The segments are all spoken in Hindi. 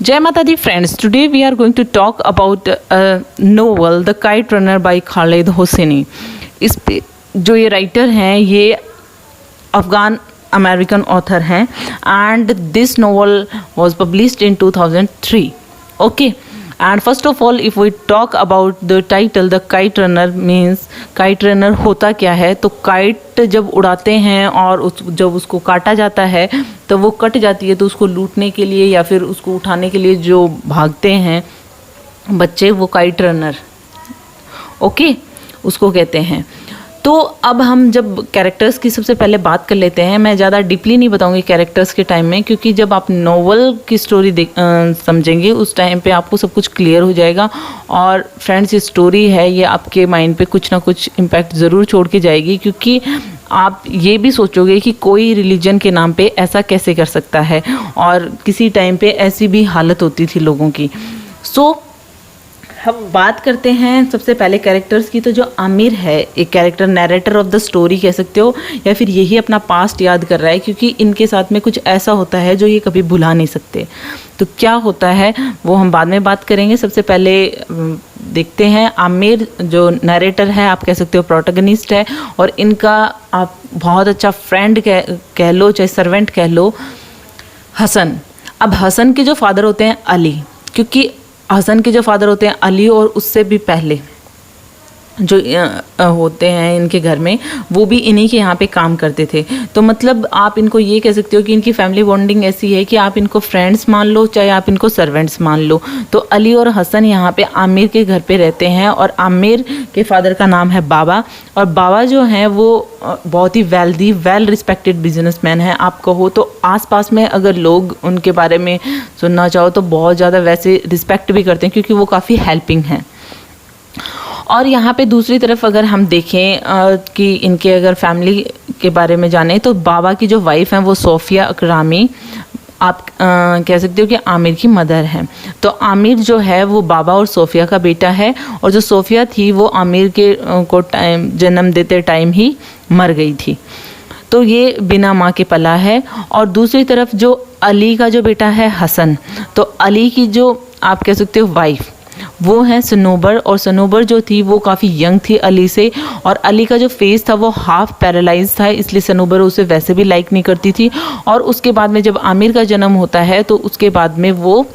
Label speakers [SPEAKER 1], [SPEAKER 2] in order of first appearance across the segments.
[SPEAKER 1] Jai Mata Di friends, today we are going to talk about a novel The Kite Runner by Khaled Hosseini. इस पे जो ये राइटर हैं ये अफ़गान अमेरिकन ऑथर हैं and this novel was published in 2003. Okay. And first of all, if we talk about the title, The Kite Runner means kite runner होता क्या है, तो काइट जब उड़ाते हैं और जब उसको काटा जाता है तो वो कट जाती है, तो उसको लूटने के लिए या फिर उसको उठाने के लिए जो भागते हैं बच्चे, वो काइट रनर ओके उसको कहते हैं। तो अब हम जब कैरेक्टर्स की सबसे पहले बात कर लेते हैं। मैं ज़्यादा डीपली नहीं बताऊंगी कैरेक्टर्स के टाइम में, क्योंकि जब आप नोवेल की स्टोरी समझेंगे उस टाइम पे आपको सब कुछ क्लियर हो जाएगा। और फ्रेंड्स, ये स्टोरी है ये आपके माइंड पे कुछ ना कुछ इम्पैक्ट ज़रूर छोड़ के जाएगी, क्योंकि आप ये भी सोचोगे कि कोई रिलीजन के नाम पे ऐसा कैसे कर सकता है, और किसी टाइम पे ऐसी भी हालत होती थी लोगों की। हम बात करते हैं सबसे पहले कैरेक्टर्स की। तो जो आमिर है, एक character, narrator of the story कह सकते हो, या फिर यही अपना पास्ट याद कर रहा है, क्योंकि इनके साथ में कुछ ऐसा होता है जो ये कभी भुला नहीं सकते। तो क्या होता है वो हम बाद में बात करेंगे। सबसे पहले देखते हैं आमिर जो नैरेटर है, आप कह सकते हो प्रोटैगनिस्ट है, और इनका आप बहुत अच्छा फ्रेंड कह लो, चाहे सर्वेंट कह लो, हसन। अब हसन के जो फादर होते हैं अली, क्योंकि हसन के जो फादर होते हैं अली, और उससे भी पहले जो होते हैं इनके घर में, वो भी इन्हीं के यहाँ पे काम करते थे। तो मतलब आप इनको ये कह सकते हो कि इनकी फैमिली बॉन्डिंग ऐसी है कि आप इनको फ्रेंड्स मान लो, चाहे आप इनको सर्वेंट्स मान लो। तो अली और हसन यहाँ पे आमिर के घर पे रहते हैं, और आमिर के फादर का नाम है बाबा, और बाबा जो हैं वो बहुत ही वेल्दी, वेल रिस्पेक्टेड बिजनेसमैन हैं। आप कहो तो आसपास में अगर लोग उनके बारे में सुनना चाहो तो बहुत ज़्यादा वैसे रिस्पेक्ट भी करते हैं, क्योंकि वो काफ़ी हेल्पिंग हैं। और यहाँ पे दूसरी तरफ अगर हम देखें कि इनके अगर फैमिली के बारे में जाने, तो बाबा की जो वाइफ हैं वो सोफिया अकरामी, आप कह सकते हो कि आमिर की मदर हैं। तो आमिर जो है वो बाबा और सोफिया का बेटा है, और जो सोफिया थी वो आमिर के को जन्म देते टाइम ही मर गई थी। तो ये बिना माँ के पला है। और दूसरी तरफ जो अली का जो बेटा है हसन, तो अली की जो आप कह सकते हो वाइफ वो है सनोबर, और सनोबर जो थी वो काफ़ी यंग थी अली से, और अली का जो फेस था वो हाफ पैरालाइज था, इसलिए सनोबर उसे वैसे भी लाइक नहीं करती थी। और उसके बाद में जब आमिर का जन्म होता है तो उसके बाद में वो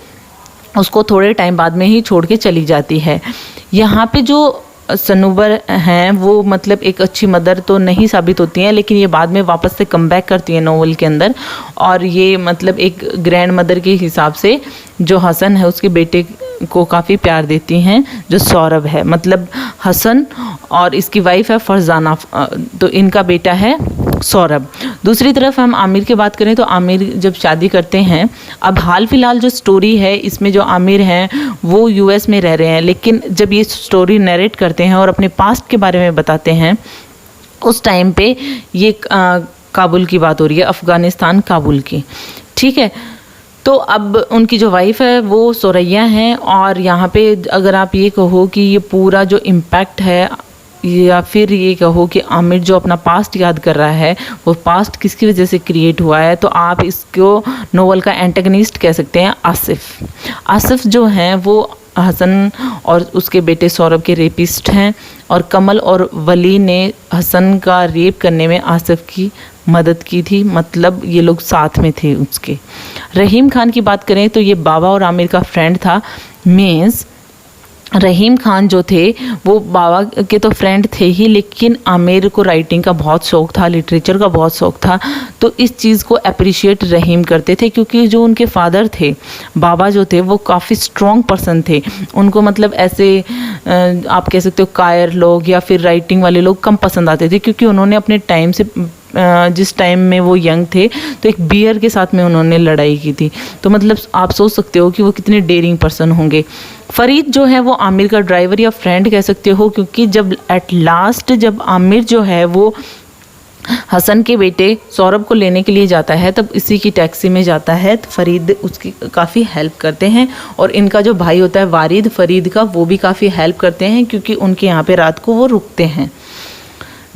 [SPEAKER 1] उसको थोड़े टाइम बाद में ही छोड़ के चली जाती है। यहाँ पे जो सनोबर हैं वो मतलब एक अच्छी मदर तो नहीं साबित होती हैं, लेकिन ये बाद में वापस से कम बैक करती हैं नोवेल के अंदर, और ये मतलब एक ग्रैंड मदर के हिसाब से जो हसन है उसके बेटे को काफ़ी प्यार देती हैं, जो सौरभ है। मतलब हसन और इसकी वाइफ है फरजाना, तो इनका बेटा है सौरभ। दूसरी तरफ हम आमिर की बात करें तो आमिर जब शादी करते हैं, अब हाल फिलहाल जो स्टोरी है इसमें जो आमिर हैं वो यूएस में रह रहे हैं, लेकिन जब ये स्टोरी नरेट करते हैं और अपने पास्ट के बारे में बताते हैं, उस टाइम पे ये काबुल की बात हो रही है, अफ़गानिस्तान काबुल की, ठीक है। तो अब उनकी जो वाइफ है वो सोरैया हैं, और यहाँ पे अगर आप ये कहो कि ये पूरा जो इम्पैक्ट है, या फिर ये कहो कि आमिर जो अपना पास्ट याद कर रहा है वो पास्ट किसकी वजह से क्रिएट हुआ है, तो आप इसको नोवेल का एंटेगनिस्ट कह सकते हैं आसिफ। आसिफ जो हैं वो हसन और उसके बेटे सौरभ के रेपिस्ट हैं, और कमल और वली ने हसन का रेप करने में आसिफ की मदद की थी, मतलब ये लोग साथ में थे उसके। रहीम खान की बात करें तो ये बाबा और आमिर का फ्रेंड था। मीन्स रहीम खान जो थे वो बाबा के तो फ्रेंड थे ही, लेकिन आमिर को राइटिंग का बहुत शौक़ था, लिटरेचर का बहुत शौक़ था। तो इस चीज़ को अप्रिशिएट रहीम करते थे, क्योंकि जो उनके फादर थे, बाबा जो थे, वो काफ़ी स्ट्रॉन्ग पर्सन थे। उनको मतलब ऐसे आप कह सकते हो कायर लोग या फिर राइटिंग वाले लोग कम पसंद आते थे, क्योंकि उन्होंने अपने टाइम से जिस टाइम में वो यंग थे तो एक बियर के साथ में उन्होंने लड़ाई की थी। तो मतलब आप सोच सकते हो कि वो कितने डेयरिंग पर्सन होंगे। फरीद जो है वो आमिर का ड्राइवर या फ्रेंड कह सकते हो, क्योंकि जब एट लास्ट जब आमिर जो है वो हसन के बेटे सौरभ को लेने के लिए जाता है, तब इसी की टैक्सी में जाता है, तो फरीद उसकी काफ़ी हेल्प करते हैं। और इनका जो भाई होता है वारिद फरीद का, वो भी काफ़ी हेल्प करते हैं, क्योंकि उनके यहाँ पे रात को वो रुकते हैं।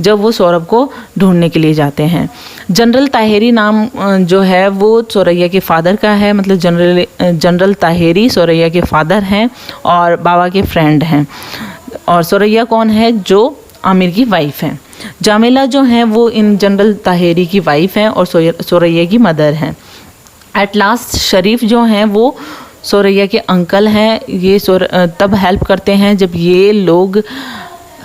[SPEAKER 1] जब वो सौरभ को ढूंढने के लिए जाते हैं। जनरल ताहेरी नाम जो है वो सोरैया के फादर का है, मतलब जनरल ताहेरी सोरैया के फादर हैं और बाबा के फ्रेंड हैं। और सोरैया कौन है? जो आमिर की वाइफ हैं। जामिला जो हैं वो इन जनरल ताहेरी की वाइफ हैं और सोरैया की मदर हैं। एट लास्ट शरीफ जो हैं वो सोरैया के अंकल हैं। ये तब हेल्प करते हैं जब ये लोग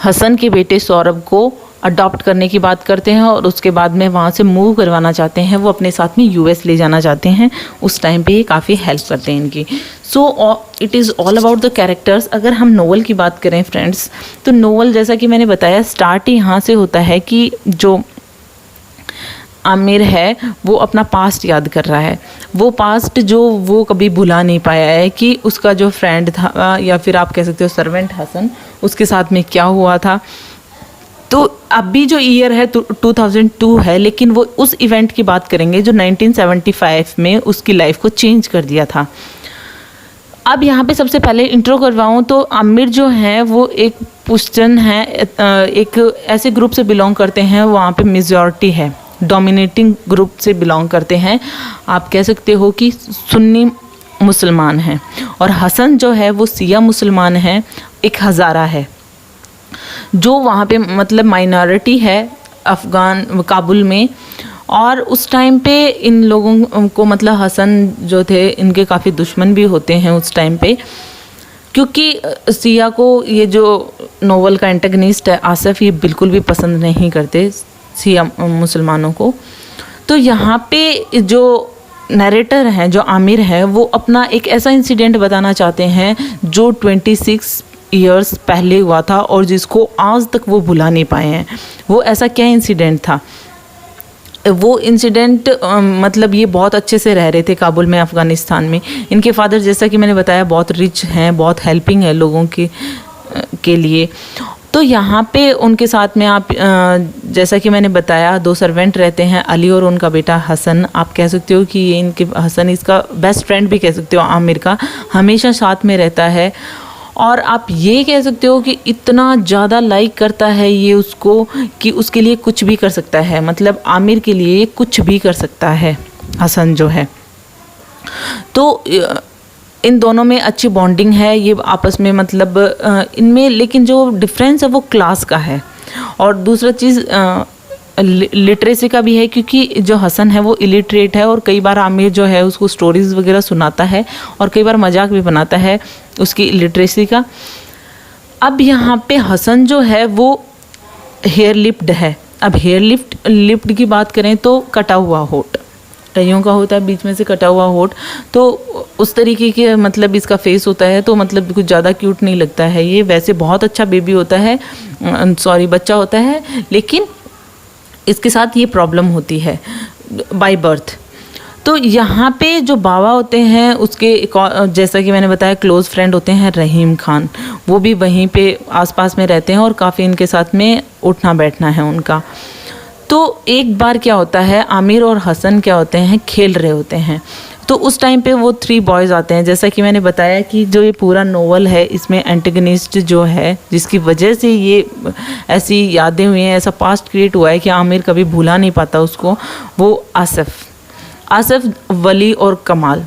[SPEAKER 1] हसन के बेटे सौरभ को अडॉप्ट करने की बात करते हैं और उसके बाद में वहाँ से मूव करवाना चाहते हैं, वो अपने साथ में यूएस ले जाना चाहते हैं। उस टाइम पे ये काफ़ी हेल्प करते हैं इनकी। So it is all about the characters. अगर हम नोवेल की बात करें फ्रेंड्स, तो नोवेल जैसा कि मैंने बताया स्टार्ट ही यहाँ से होता है कि जो आमिर है वो अपना पास्ट याद कर रहा है। वो पास्ट जो वो कभी भुला नहीं पाया है कि उसका जो फ्रेंड था या फिर आप कह सकते हो सर्वेंट हसन, उसके साथ में क्या हुआ था। तो अभी जो ईयर है 2002 है, लेकिन वो उस इवेंट की बात करेंगे जो 1975 में उसकी लाइफ को चेंज कर दिया था। अब यहाँ पे सबसे पहले इंट्रो करवाऊँ तो आमिर जो हैं वो एक पुश्तन है, एक ऐसे ग्रुप से बिलोंग करते हैं, वहाँ पे मेजॉरिटी है, डोमिनेटिंग ग्रुप से बिलोंग करते हैं। आप कह सकते हो कि सुन्नी मुसलमान हैं। और हसन जो है वो सिया मुसलमान है, एक हज़ारा है जो वहाँ पे मतलब माइनॉरिटी है अफ़गान काबुल में। और उस टाइम पे इन लोगों को मतलब हसन जो थे इनके काफ़ी दुश्मन भी होते हैं उस टाइम पे, क्योंकि सिया को ये जो नोवेल का एंटेगनिस्ट है आसिफ, ये बिल्कुल भी पसंद नहीं करते सिया मुसलमानों को। तो यहाँ पे जो नरेटर हैं, जो आमिर है, वो अपना एक ऐसा इंसिडेंट बताना चाहते हैं जो 26 ईयर्स पहले हुआ था और जिसको आज तक वो भुला नहीं पाए हैं। वो ऐसा क्या इंसिडेंट था? वो इंसिडेंट मतलब ये बहुत अच्छे से रह रहे थे काबुल में, अफ़गानिस्तान में। इनके फादर जैसा कि मैंने बताया बहुत रिच हैं, बहुत हेल्पिंग है लोगों के लिए। तो यहाँ पे उनके साथ में आप जैसा कि मैंने बताया 2 सर्वेंट रहते हैं, अली और उनका बेटा हसन। आप कह सकते हो कि ये इनके हसन इसका बेस्ट फ्रेंड भी कह सकते हो, आमिर का हमेशा साथ में रहता है। और आप ये कह सकते हो कि इतना ज़्यादा लाइक करता है ये उसको कि उसके लिए कुछ भी कर सकता है, मतलब आमिर के लिए कुछ भी कर सकता है हसन जो है। तो इन दोनों में अच्छी बॉन्डिंग है ये आपस में, मतलब इनमें, लेकिन जो डिफरेंस है वो क्लास का है। और दूसरा चीज़ लिटरेसी का भी है, क्योंकि जो हसन है वो इलिटरेट है और कई बार आमिर जो है उसको स्टोरीज़ वगैरह सुनाता है और कई बार मजाक भी बनाता है उसकी इलिटरेसी का। अब यहाँ पे हसन जो है वो हेयर लिप्ड है। अब हेयर लिप्ड की बात करें तो कटा हुआ होठ, कईयों का होता है बीच में से कटा हुआ होठ, तो उस तरीके के मतलब इसका फेस होता है, तो मतलब कुछ ज़्यादा क्यूट नहीं लगता है ये। वैसे बहुत अच्छा बेबी होता है, बच्चा होता है, लेकिन इसके साथ ये प्रॉब्लम होती है बाय बर्थ। तो यहाँ पे जो बाबा होते हैं उसके जैसा कि मैंने बताया क्लोज़ फ्रेंड होते हैं रहीम खान, वो भी वहीं पे आसपास में रहते हैं और काफ़ी इनके साथ में उठना बैठना है उनका। तो एक बार क्या होता है, आमिर और हसन क्या होते हैं, खेल रहे होते हैं। तो उस टाइम पे वो 3 बॉयज़ आते हैं। जैसा कि मैंने बताया कि जो ये पूरा नोवेल है इसमें एंटेगनिस्ट जो है जिसकी वजह से ये ऐसी यादें हुई हैं, ऐसा पास्ट क्रिएट हुआ है कि आमिर कभी भूला नहीं पाता उसको, वो आसिफ, वली और कमाल,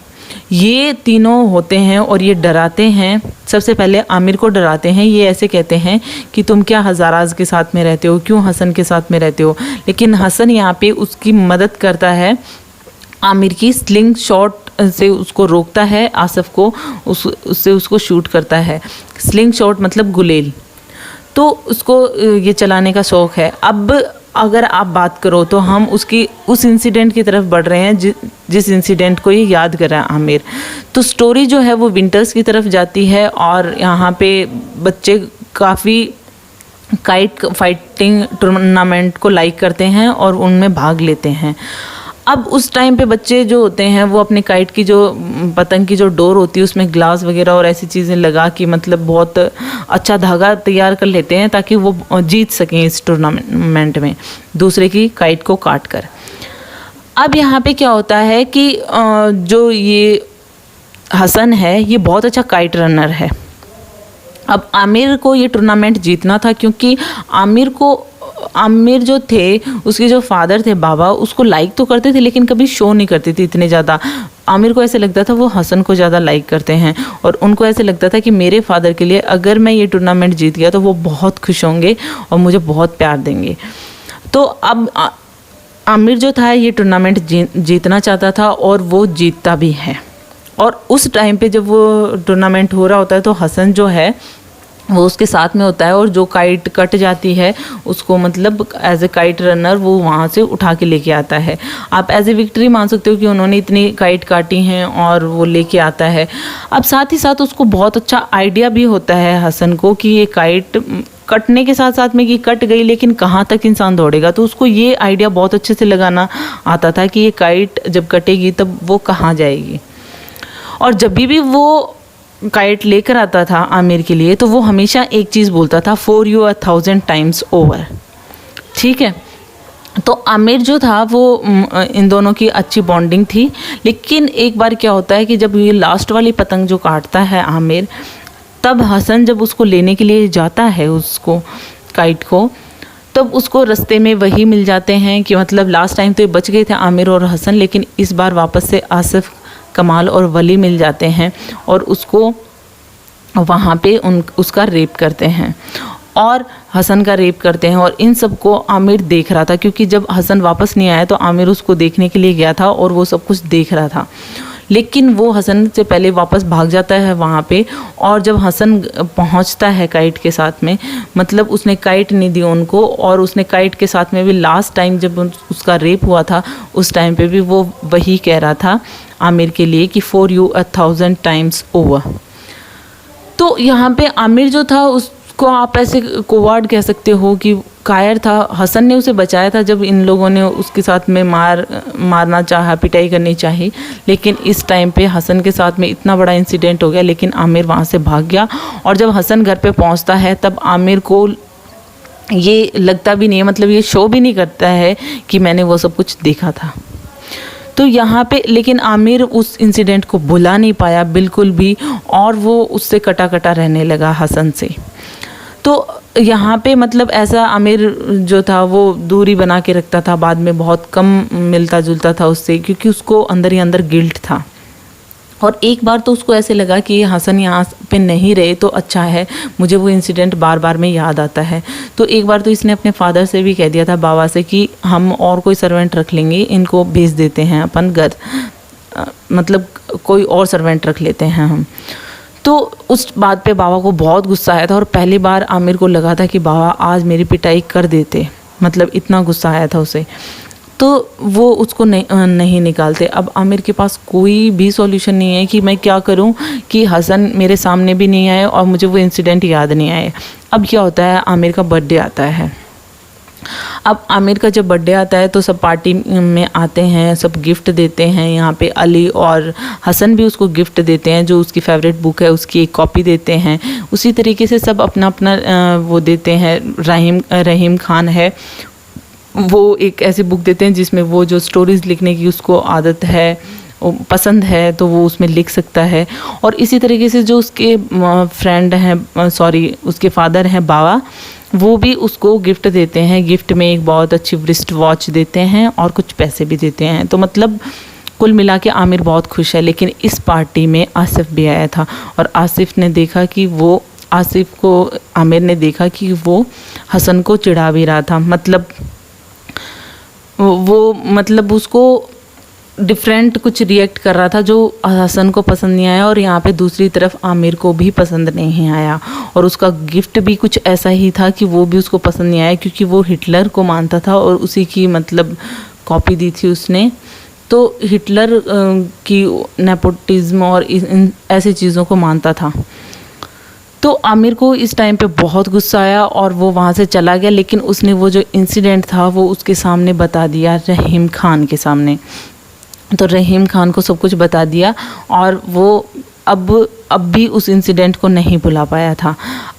[SPEAKER 1] ये तीनों होते हैं और ये डराते हैं। सबसे पहले आमिर को डराते हैं, ये ऐसे कहते हैं कि तुम क्या हज़ाराज के साथ में रहते हो, क्यों हसन के साथ में रहते हो। लेकिन हसन यहाँ पे उसकी मदद करता है, आमिर की स्लिंग शॉट से उसको रोकता है, आसिफ को उससे उसको शूट करता है। स्लिंग शॉट मतलब गुलेल, तो उसको ये चलाने का शौक़ है। अब अगर आप बात करो तो हम उस इंसिडेंट की तरफ बढ़ रहे हैं जिस इंसिडेंट को ये याद कर रहा है आमिर। तो स्टोरी जो है वो विंटर्स की तरफ जाती है और यहाँ पे बच्चे काफ़ी काइट फाइटिंग टूर्नामेंट को लाइक करते हैं और उनमें भाग लेते हैं। अब उस टाइम पे बच्चे जो होते हैं वो अपने काइट की जो पतंग की जो डोर होती है उसमें ग्लास वगैरह और ऐसी चीज़ें लगा के मतलब बहुत अच्छा धागा तैयार कर लेते हैं ताकि वो जीत सकें इस टूर्नामेंट में दूसरे की काइट को काट कर। अब यहाँ पे क्या होता है कि जो ये हसन है ये बहुत अच्छा काइट रनर है। अब आमिर को ये टूर्नामेंट जीतना था क्योंकि आमिर को आमिर जो थे, उसके जो फादर थे बाबा, उसको लाइक तो करते थे लेकिन कभी शो नहीं करते थे इतने ज़्यादा। आमिर को ऐसे लगता था वो हसन को ज़्यादा लाइक करते हैं, और उनको ऐसे लगता था कि मेरे फादर के लिए अगर मैं ये टूर्नामेंट जीत गया तो वो बहुत खुश होंगे और मुझे बहुत प्यार देंगे। तो अब आमिर जो था ये टूर्नामेंट जीतना चाहता था और वो जीतता भी है। और उस टाइम पे जब वो टूर्नामेंट हो रहा होता है तो हसन जो है वो उसके साथ में होता है, और जो काइट कट जाती है उसको मतलब एज ए काइट रनर वो वहाँ से उठा के लेके आता है। आप एज ए विक्ट्री मान सकते हो कि उन्होंने इतनी काइट काटी हैं और वो लेके आता है। अब साथ ही साथ उसको बहुत अच्छा आइडिया भी होता है हसन को कि ये काइट कटने के साथ साथ में कि कट गई लेकिन कहाँ तक इंसान दौड़ेगा, तो उसको ये आइडिया बहुत अच्छे से लगाना आता था कि ये काइट जब कटेगी तब वो कहाँ जाएगी। और जब भी वो काइट लेकर आता था आमिर के लिए तो वो हमेशा एक चीज़ बोलता था, फॉर यू 1000 टाइम्स ओवर। ठीक है, तो आमिर जो था वो इन दोनों की अच्छी बॉन्डिंग थी। लेकिन एक बार क्या होता है कि जब ये लास्ट वाली पतंग जो काटता है आमिर, तब हसन जब उसको लेने के लिए जाता है उसको काइट को, तब उसको रास्ते में वही मिल जाते हैं कि मतलब लास्ट टाइम तो ये बच गए थे आमिर और हसन, लेकिन इस बार वापस से आसिफ, कमाल और वली मिल जाते हैं और उसको वहाँ पे उसका रेप करते हैं और हसन का रेप करते हैं। और इन सब को आमिर देख रहा था, क्योंकि जब हसन वापस नहीं आया तो आमिर उसको देखने के लिए गया था और वो सब कुछ देख रहा था। लेकिन वो हसन से पहले वापस भाग जाता है वहाँ पे, और जब हसन पहुँचता है काइट के साथ में, मतलब उसने काइट नहीं दी उनको, और उसने काइट के साथ में भी लास्ट टाइम जब उसका रेप हुआ था उस टाइम पे भी वो वही कह रहा था आमिर के लिए कि फॉर यू 1000 टाइम्स ओवर। तो यहाँ पे आमिर जो था उसको आप ऐसे कोवार्ड कह सकते हो कि कायर था। हसन ने उसे बचाया था जब इन लोगों ने उसके साथ में मारना चाहा, पिटाई करनी चाहिए, लेकिन इस टाइम पे हसन के साथ में इतना बड़ा इंसिडेंट हो गया, लेकिन आमिर वहाँ से भाग गया। और जब हसन घर पे पहुँचता है तब आमिर को ये लगता भी नहीं है, मतलब ये शो भी नहीं करता है कि मैंने वो सब कुछ देखा था। तो यहाँ पे लेकिन आमिर उस इंसिडेंट को भुला नहीं पाया बिल्कुल भी, और वो उससे कटा कटा रहने लगा हसन से। तो यहाँ पे मतलब ऐसा आमिर जो था वो दूरी बना के रखता था, बाद में बहुत कम मिलता जुलता था उससे, क्योंकि उसको अंदर ही अंदर गिल्ट था। और एक बार तो उसको ऐसे लगा कि हसन यहाँ पे नहीं रहे तो अच्छा है, मुझे वो इंसिडेंट बार बार में याद आता है। तो एक बार तो इसने अपने फादर से भी कह दिया था, बाबा से, कि हम और कोई सर्वेंट रख लेंगे, इनको भेज देते हैं अपन घर, मतलब कोई और सर्वेंट रख लेते हैं हम। तो उस बात पे बाबा को बहुत गुस्सा आया था, और पहली बार आमिर को लगा था कि बाबा आज मेरी पिटाई कर देते, मतलब इतना गुस्सा आया था उसे। तो वो उसको नहीं निकालते। अब आमिर के पास कोई भी सॉल्यूशन नहीं है कि मैं क्या करूं कि हसन मेरे सामने भी नहीं आए और मुझे वो इंसिडेंट याद नहीं आए। अब क्या होता है, आमिर का बर्थडे आता है। अब आमिर का जब बर्थडे आता है तो सब पार्टी में आते हैं, सब गिफ्ट देते हैं। यहाँ पे अली और हसन भी उसको गिफ्ट देते हैं, जो उसकी फेवरेट बुक है उसकी एक कॉपी देते हैं। उसी तरीके से सब अपना अपना वो देते हैं। रहीम खान है, वो एक ऐसी बुक देते हैं जिसमें वो जो स्टोरीज़ लिखने की उसको आदत है, पसंद है, तो वो उसमें लिख सकता है। और इसी तरीके से जो उसके फ्रेंड हैं, उसके फादर हैं बाबा, वो भी उसको गिफ्ट देते हैं। गिफ्ट में एक बहुत अच्छी रिस्ट वॉच देते हैं और कुछ पैसे भी देते हैं। तो मतलब कुल मिला के आमिर बहुत खुश है। लेकिन इस पार्टी में आसिफ भी आया था, और आसिफ ने देखा कि आमिर ने देखा कि वो हसन को चिढ़ा भी रहा था। मतलब उसको डिफरेंट कुछ रिएक्ट कर रहा था जो हसन को पसंद नहीं आया, और यहाँ पे दूसरी तरफ आमिर को भी पसंद नहीं आया। और उसका गिफ्ट भी कुछ ऐसा ही था कि वो भी उसको पसंद नहीं आया, क्योंकि वो हिटलर को मानता था और उसी की मतलब कॉपी दी थी उसने। तो हिटलर की नेपोटिज्म और इन ऐसी चीज़ों को मानता था। तो आमिर को इस टाइम पे बहुत गुस्सा आया और वो वहाँ से चला गया। लेकिन उसने वो जो इंसिडेंट था वो उसके सामने बता दिया, रहीम खान के सामने। तो रहीम खान को सब कुछ बता दिया, और वो अब भी उस इंसिडेंट को नहीं भुला पाया था।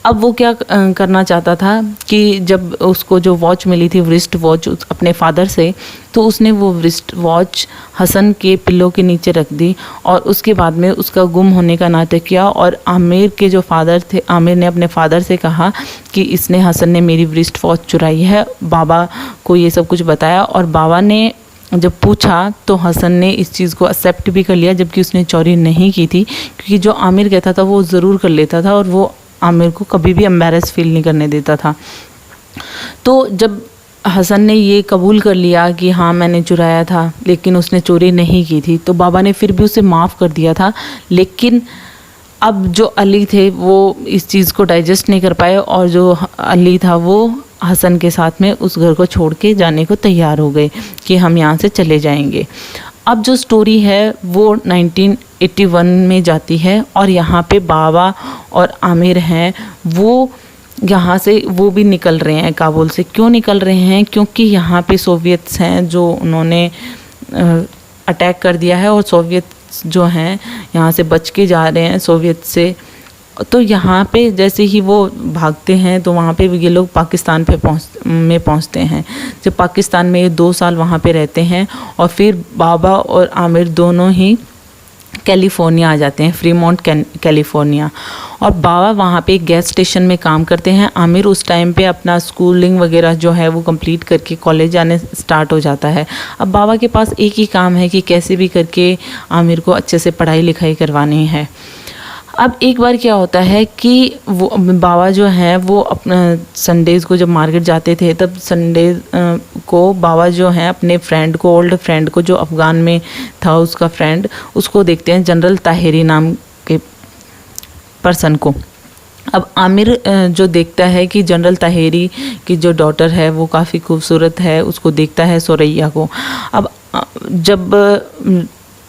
[SPEAKER 1] अब वो क्या करना चाहता था कि जब उसको जो वॉच मिली थी, रिस्ट वॉच अपने फादर से, तो उसने वो रिस्ट वॉच हसन के पिल्लो के नीचे रख दी और उसके बाद में उसका गुम होने का नाटक किया। और आमिर के जो फादर थे, आमिर ने अपने फादर से कहा कि इसने, हसन ने मेरी रिस्ट वॉच चुराई है। बाबा को ये सब कुछ बताया और बाबा ने जब पूछा तो हसन ने इस चीज़ को एक्सेप्ट भी कर लिया, जबकि उसने चोरी नहीं की थी, क्योंकि जो आमिर कहता था वो ज़रूर कर लेता था और वो आमिर को कभी भी एम्बैरेस फील नहीं करने देता था। तो जब हसन ने ये कबूल कर लिया कि हाँ मैंने चुराया था लेकिन उसने चोरी नहीं की थी, तो बाबा ने फिर भी उसे माफ़ कर दिया था। लेकिन अब जो अली थे वो इस चीज़ को डाइजेस्ट नहीं कर पाए और जो अली था वो हसन के साथ में उस घर को छोड़ के जाने को तैयार हो गए कि हम यहाँ से चले जाएंगे। अब जो स्टोरी है वो 1981 में जाती है और यहाँ पे बाबा और आमिर हैं, वो यहाँ से वो भी निकल रहे हैं काबुल से। क्यों निकल रहे हैं? क्योंकि यहाँ पे सोवियत्स हैं जो उन्होंने अटैक कर दिया है और सोवियत जो हैं यहाँ से बच के जा रहे हैं सोवियत से। तो यहाँ पे जैसे ही वो भागते हैं तो वहाँ पे ये लोग पाकिस्तान पे पहुँचते हैं। जब पाकिस्तान में ये 2 साल वहाँ पे रहते हैं और फिर बाबा और आमिर दोनों ही कैलिफोर्निया आ जाते हैं, फ्रीमोंट कैलिफोर्निया। और बाबा वहाँ पे एक गैस स्टेशन में काम करते हैं। आमिर उस टाइम पे अपना स्कूलिंग वगैरह जो है वो कंप्लीट करके कॉलेज जाने स्टार्ट हो जाता है। अब बाबा के पास एक ही काम है कि कैसे भी करके आमिर को अच्छे से पढ़ाई लिखाई करवानी है। अब एक बार क्या होता है कि वो बाबा जो हैं वो अपना संडेज़ को जब मार्केट जाते थे, तब संडे को बाबा जो हैं अपने फ्रेंड को, ओल्ड फ्रेंड को, जो अफ़गान में था उसका फ्रेंड, उसको देखते हैं, जनरल ताहिरी नाम के पर्सन को। अब आमिर जो देखता है कि जनरल ताहिरी की जो डॉटर है वो काफ़ी खूबसूरत है, उसको देखता है, सोरैया को।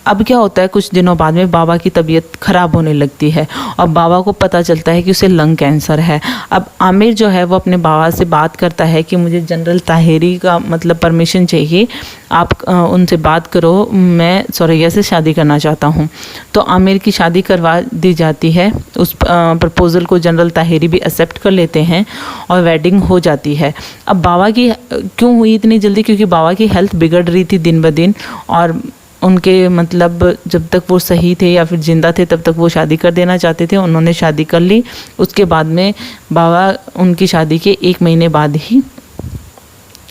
[SPEAKER 1] अब क्या होता है, कुछ दिनों बाद में बाबा की तबीयत ख़राब होने लगती है और बाबा को पता चलता है कि उसे लंग कैंसर है। अब आमिर जो है वो अपने बाबा से बात करता है कि मुझे जनरल ताहिरी का मतलब परमिशन चाहिए, आप उनसे बात करो, मैं सोरैया से शादी करना चाहता हूँ। तो आमिर की शादी करवा दी जाती है। उस प्रपोज़ल को जनरल ताहिरी भी एक्सेप्ट कर लेते हैं और वेडिंग हो जाती है। अब बाबा की क्यों हुई इतनी जल्दी? क्योंकि बाबा की हेल्थ बिगड़ रही थी दिन ब दिन और उनके मतलब जब तक वो सही थे या फिर ज़िंदा थे तब तक वो शादी कर देना चाहते थे। उन्होंने शादी कर ली। उसके बाद में बाबा उनकी शादी के 1 महीने बाद ही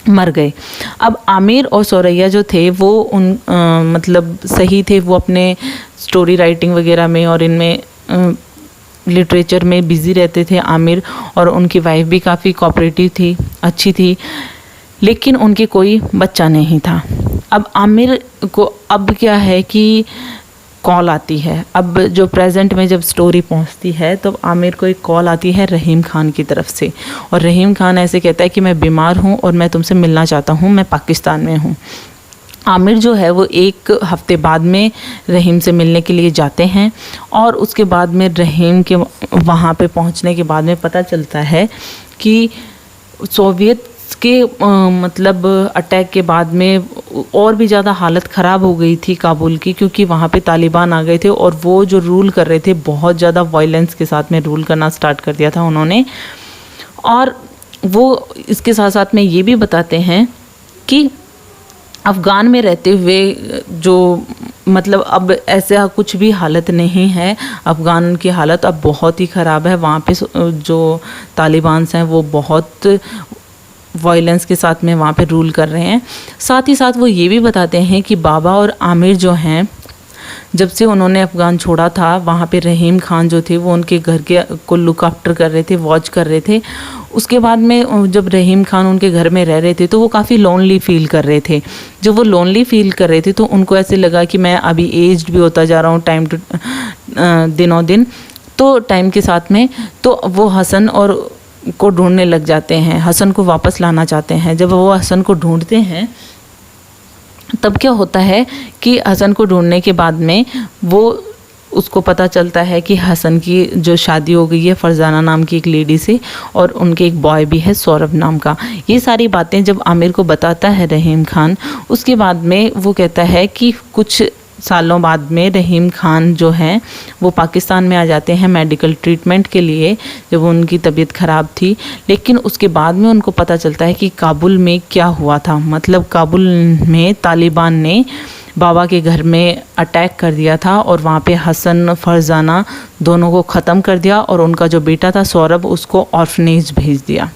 [SPEAKER 1] मर गए। अब आमिर और सोरैया जो थे वो मतलब सही थे, वो अपने स्टोरी राइटिंग वगैरह में और इनमें लिटरेचर में बिज़ी रहते थे आमिर, और उनकी वाइफ भी काफ़ी कोऑपरेटिव थी, अच्छी थी, लेकिन उनके कोई बच्चा नहीं था। अब आमिर को अब क्या है कि कॉल आती है। अब जो प्रेजेंट में जब स्टोरी पहुंचती है तो आमिर को एक कॉल आती है रहीम खान की तरफ से, और रहीम खान ऐसे कहता है कि मैं बीमार हूं और मैं तुमसे मिलना चाहता हूं, मैं पाकिस्तान में हूं। आमिर जो है वो 1 हफ्ते बाद में रहीम से मिलने के लिए जाते हैं और उसके बाद में रहीम के वहाँ पे पहुँचने के बाद में पता चलता है कि सोवियत के मतलब अटैक के बाद में और भी ज़्यादा हालत ख़राब हो गई थी काबुल की, क्योंकि वहाँ पे तालिबान आ गए थे और वो जो रूल कर रहे थे बहुत ज़्यादा वायलेंस के साथ में रूल करना स्टार्ट कर दिया था उन्होंने। और वो इसके साथ साथ में ये भी बताते हैं कि अफ़गान में रहते हुए जो मतलब अब ऐसा कुछ भी हालत नहीं है, अफ़गान की हालत अब बहुत ही ख़राब है। वहाँ पे जो तालिबान हैं वो बहुत वायलेंस के साथ में वहाँ पे रूल कर रहे हैं। साथ ही साथ वो ये भी बताते हैं कि बाबा और आमिर जो हैं, जब से उन्होंने अफ़गान छोड़ा था वहाँ पे रहीम खान जो थे वो उनके घर के को लुक आफ्टर कर रहे थे, वॉच कर रहे थे। उसके बाद में जब रहीम खान उनके घर में रह रहे थे तो वो काफ़ी लोनली फील कर रहे थे। जब वो लोनली फील कर रहे थे तो उनको ऐसे लगा कि मैं अभी एज्ड भी होता जा रहा हूँ दिनों दिन, तो टाइम के साथ में तो वो हसन और को ढूंढने लग जाते हैं, हसन को वापस लाना चाहते हैं। जब वो हसन को ढूंढते हैं तब क्या होता है कि हसन को ढूंढने के बाद में वो उसको पता चलता है कि हसन की जो शादी हो गई है फरजाना नाम की एक लेडी से, और उनके एक बॉय भी है सौरभ नाम का। ये सारी बातें जब आमिर को बताता है रहीम खान, उसके बाद में वो कहता है कि कुछ सालों बाद में रहीम खान जो हैं वो पाकिस्तान में आ जाते हैं मेडिकल ट्रीटमेंट के लिए, जब उनकी तबीयत ख़राब थी। लेकिन उसके बाद में उनको पता चलता है कि काबुल में क्या हुआ था, मतलब काबुल में तालिबान ने बाबा के घर में अटैक कर दिया था और वहाँ पे हसन फरजाना दोनों को ख़त्म कर दिया, और उनका जो बेटा था सौरभ उसको ऑर्फनेज भेज दिया।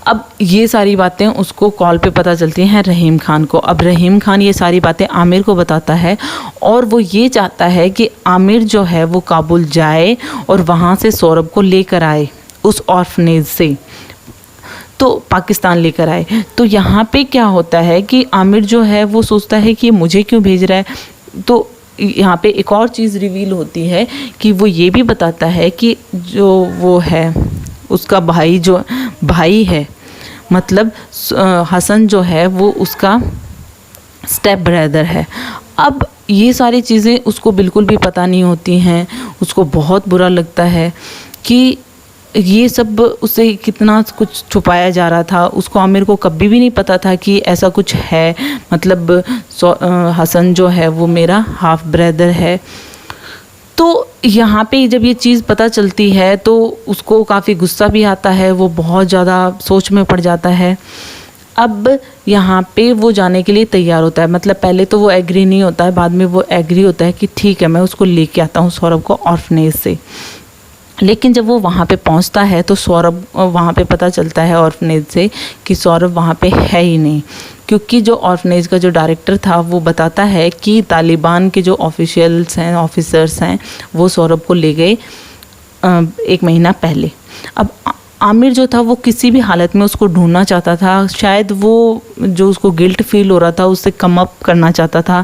[SPEAKER 1] अब ये सारी बातें उसको कॉल पे पता चलती हैं रहीम खान को। अब रहीम खान ये सारी बातें आमिर को बताता है और वो ये चाहता है कि आमिर जो है वो काबुल जाए और वहाँ से सौरभ को लेकर आए उस ऑर्फनेज से, तो पाकिस्तान लेकर आए। तो यहाँ पे क्या होता है कि आमिर जो है वो सोचता है कि मुझे क्यों भेज रहा है। तो यहाँ पे एक और चीज़ रिवील होती है कि वो ये भी बताता है कि जो वो है उसका भाई है, मतलब हसन जो है वो उसका स्टेप ब्रदर है। अब ये सारी चीज़ें उसको बिल्कुल भी पता नहीं होती हैं। उसको बहुत बुरा लगता है कि ये सब उससे कितना कुछ छुपाया जा रहा था। उसको आमिर को कभी भी नहीं पता था कि ऐसा कुछ है, मतलब हसन जो है वो मेरा हाफ ब्रदर है। तो यहाँ पे जब ये चीज़ पता चलती है तो उसको काफ़ी गुस्सा भी आता है, वो बहुत ज़्यादा सोच में पड़ जाता है। अब यहाँ पे वो जाने के लिए तैयार होता है, मतलब पहले तो वो एग्री नहीं होता है, बाद में वो एग्री होता है कि ठीक है मैं उसको लेके आता हूँ सौरभ को ऑर्फनेज से। लेकिन जब वो वहाँ पे पहुँचता है तो सौरभ वहाँ पे पता चलता है ऑर्फनेज से कि सौरभ वहाँ पे है ही नहीं, क्योंकि जो ऑर्फनेज का जो डायरेक्टर था वो बताता है कि तालिबान के जो ऑफिशियल्स हैं, ऑफिसर्स हैं, वो सौरभ को ले गए 1 महीना पहले। अब आमिर जो था वो किसी भी हालत में उसको ढूंढना चाहता था, शायद वो जो उसको गिल्ट फील हो रहा था उससे कम अप करना चाहता था।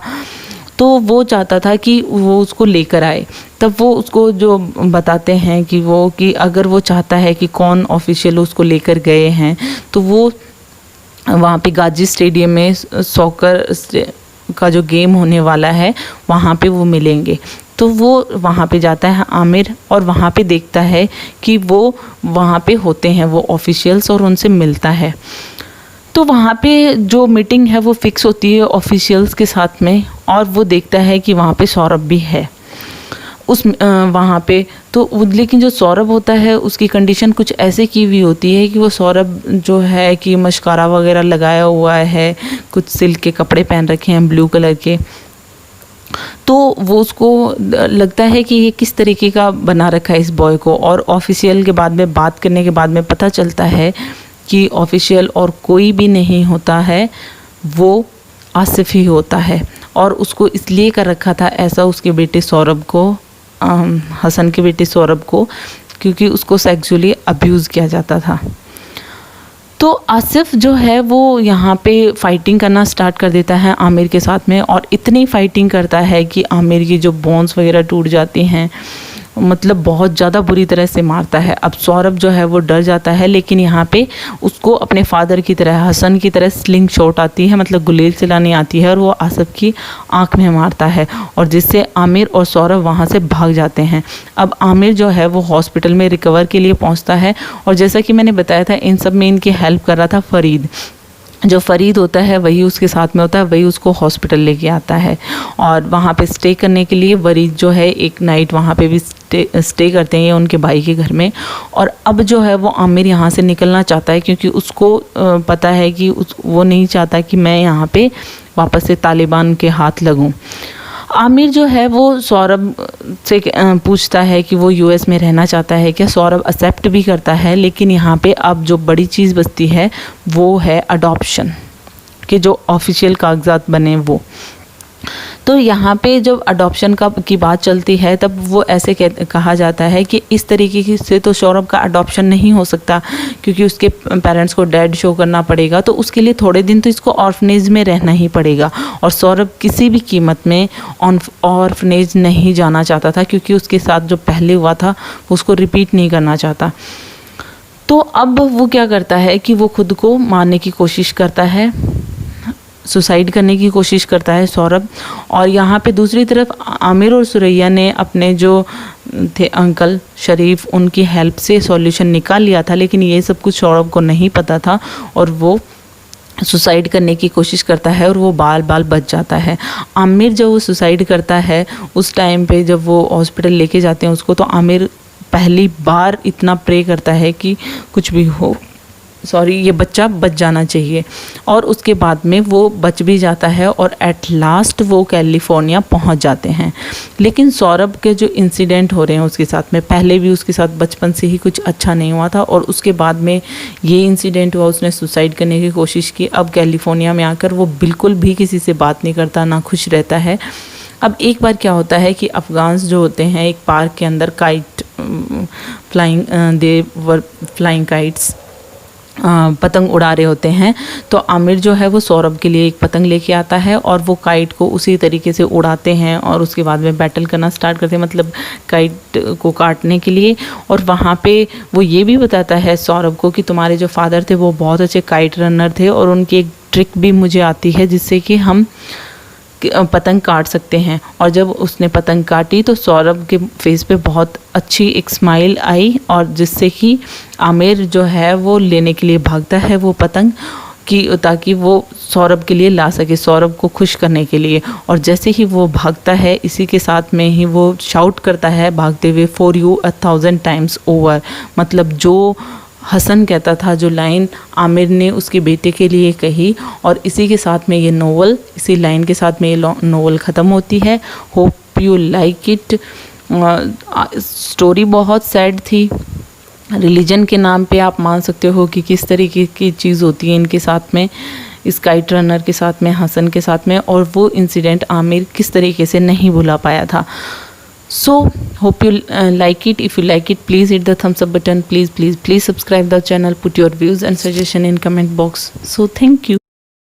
[SPEAKER 1] तो वो चाहता था कि वो उसको लेकर आए। तब वो उसको जो बताते हैं कि अगर वो चाहता है कि कौन ऑफिशियल उसको लेकर गए हैं, तो वो वहाँ पे गाजी स्टेडियम में सॉकर का जो गेम होने वाला है वहाँ पे वो मिलेंगे। तो वो वहाँ पे जाता है आमिर और वहाँ पे देखता है कि वो वहाँ पे होते हैं वो ऑफिशियल्स और उनसे मिलता है। तो वहाँ पे जो मीटिंग है वो फिक्स होती है ऑफिशियल्स के साथ में, और वो देखता है कि वहाँ पे सौरभ भी है उस वहाँ पे। तो लेकिन जो सौरभ होता है उसकी कंडीशन कुछ ऐसे की हुई होती है कि वो सौरभ जो है कि मस्कारा वगैरह लगाया हुआ है, कुछ सिल्क के कपड़े पहन रखे हैं ब्लू कलर के। तो वो उसको लगता है कि ये किस तरीके का बना रखा है इस बॉय को। और ऑफिशियल के बाद में बात करने के बाद में पता चलता है कि ऑफिशियल और कोई भी नहीं होता है, वो आसिफ ही होता है। और उसको इसलिए कर रखा था ऐसा उसके बेटे सौरभ को, हसन के बेटे सौरभ को, क्योंकि उसको सेक्सुअली अब्यूज़ किया जाता था। तो आसिफ जो है वो यहाँ पे फाइटिंग करना स्टार्ट कर देता है आमिर के साथ में, और इतनी फाइटिंग करता है कि आमिर की जो बोन्स वगैरह टूट जाती हैं, मतलब बहुत ज़्यादा बुरी तरह से मारता है। अब सौरभ जो है वो डर जाता है, लेकिन यहाँ पे उसको अपने फादर की तरह, हसन की तरह स्लिंग शॉट आती है, मतलब गुलेल चलानी आती है, और वो आसिफ की आंख में मारता है, और जिससे आमिर और सौरभ वहाँ से भाग जाते हैं। अब आमिर जो है वो हॉस्पिटल में रिकवर के लिए पहुँचता है, और जैसा कि मैंने बताया था इन सब में इनकी हेल्प कर रहा था फरीद। जो फरीद होता है वही उसके साथ में होता है, वही उसको हॉस्पिटल लेके आता है। और वहाँ पे स्टे करने के लिए वरीद जो है एक नाइट वहाँ पे भी स्टे करते हैं उनके भाई के घर में। और अब जो है वो आमिर यहाँ से निकलना चाहता है, क्योंकि उसको पता है कि वो नहीं चाहता कि मैं यहाँ पे वापस से तालिबान के हाथ लगूँ। आमिर जो है वो सौरभ से पूछता है कि वो यूएस में रहना चाहता है क्या। सौरभ एक्सेप्ट भी करता है, लेकिन यहाँ पे अब जो बड़ी चीज़ बचती है वो है अडॉप्शन के जो ऑफिशियल कागजात बने वो। तो यहाँ पे जब अडॉप्शन की बात चलती है तब वो ऐसे कहा जाता है कि इस तरीके से तो सौरभ का अडॉप्शन नहीं हो सकता, क्योंकि उसके पेरेंट्स को डैड शो करना पड़ेगा, तो उसके लिए थोड़े दिन तो इसको ऑर्फनेज में रहना ही पड़ेगा। और सौरभ किसी भी कीमत में ऑर्फनेज नहीं जाना चाहता था, क्योंकि उसके साथ जो पहले हुआ था वो उसको रिपीट नहीं करना चाहता। तो अब वो क्या करता है कि वो खुद को मारने की कोशिश करता है, सुसाइड करने की कोशिश करता है सौरभ। और यहाँ पे दूसरी तरफ आमिर और सुरैया ने अपने जो थे अंकल शरीफ, उनकी हेल्प से सॉल्यूशन निकाल लिया था, लेकिन ये सब कुछ सौरभ को नहीं पता था और वो सुसाइड करने की कोशिश करता है और वो बाल बाल बच जाता है। आमिर जब वो सुसाइड करता है उस टाइम पे जब वो हॉस्पिटल लेके जाते हैं उसको, तो आमिर पहली बार इतना प्रे करता है कि कुछ भी हो, ये बच्चा बच जाना चाहिए। और उसके बाद में वो बच भी जाता है और एट लास्ट वो कैलिफोर्निया पहुंच जाते हैं। लेकिन सौरभ के जो इंसिडेंट हो रहे हैं उसके साथ में, पहले भी उसके साथ बचपन से ही कुछ अच्छा नहीं हुआ था और उसके बाद में ये इंसिडेंट हुआ, उसने सुसाइड करने की कोशिश की। अब कैलिफोर्निया में आकर वो बिल्कुल भी किसी से बात नहीं करता, ना खुश रहता है। अब एक बार क्या होता है कि अफ़गान्स जो होते हैं एक पार्क के अंदर काइट फ्लाइंग काइट्स पतंग उड़ा रहे होते हैं। तो आमिर जो है वो सौरभ के लिए एक पतंग लेके आता है और वो काइट को उसी तरीके से उड़ाते हैं और उसके बाद में बैटल करना स्टार्ट करते हैं, मतलब काइट को काटने के लिए। और वहाँ पे वो ये भी बताता है सौरभ को कि तुम्हारे जो फादर थे वो बहुत अच्छे काइट रनर थे और उनकी एक ट्रिक भी मुझे आती है जिससे कि हम पतंग काट सकते हैं। और जब उसने पतंग काटी तो सौरभ के फेस पे बहुत अच्छी एक स्माइल आई और जिससे कि आमिर जो है वो लेने के लिए भागता है वो पतंग कि ताकि वो सौरभ के लिए ला सके, सौरभ को खुश करने के लिए। और जैसे ही वो भागता है इसी के साथ में ही वो शाउट करता है भागते हुए, फॉर यू 1000 टाइम्स ओवर। मतलब जो हसन कहता था, जो लाइन आमिर ने उसके बेटे के लिए कही। और इसी के साथ में ये नोवेल, इसी लाइन के साथ में ये नोवेल ख़त्म होती है। Hope you like it. Story बहुत सैड थी। रिलीजन के नाम पे आप मान सकते हो कि किस तरीके की चीज़ होती है इनके साथ में, इस काइट रनर के साथ में, हसन के साथ में, और वो इंसिडेंट आमिर किस तरीके से नहीं भुला पाया था। So hope you like it. If you like it, please hit the thumbs up button. Please subscribe the channel. Put your views and suggestion in comment box. So thank you.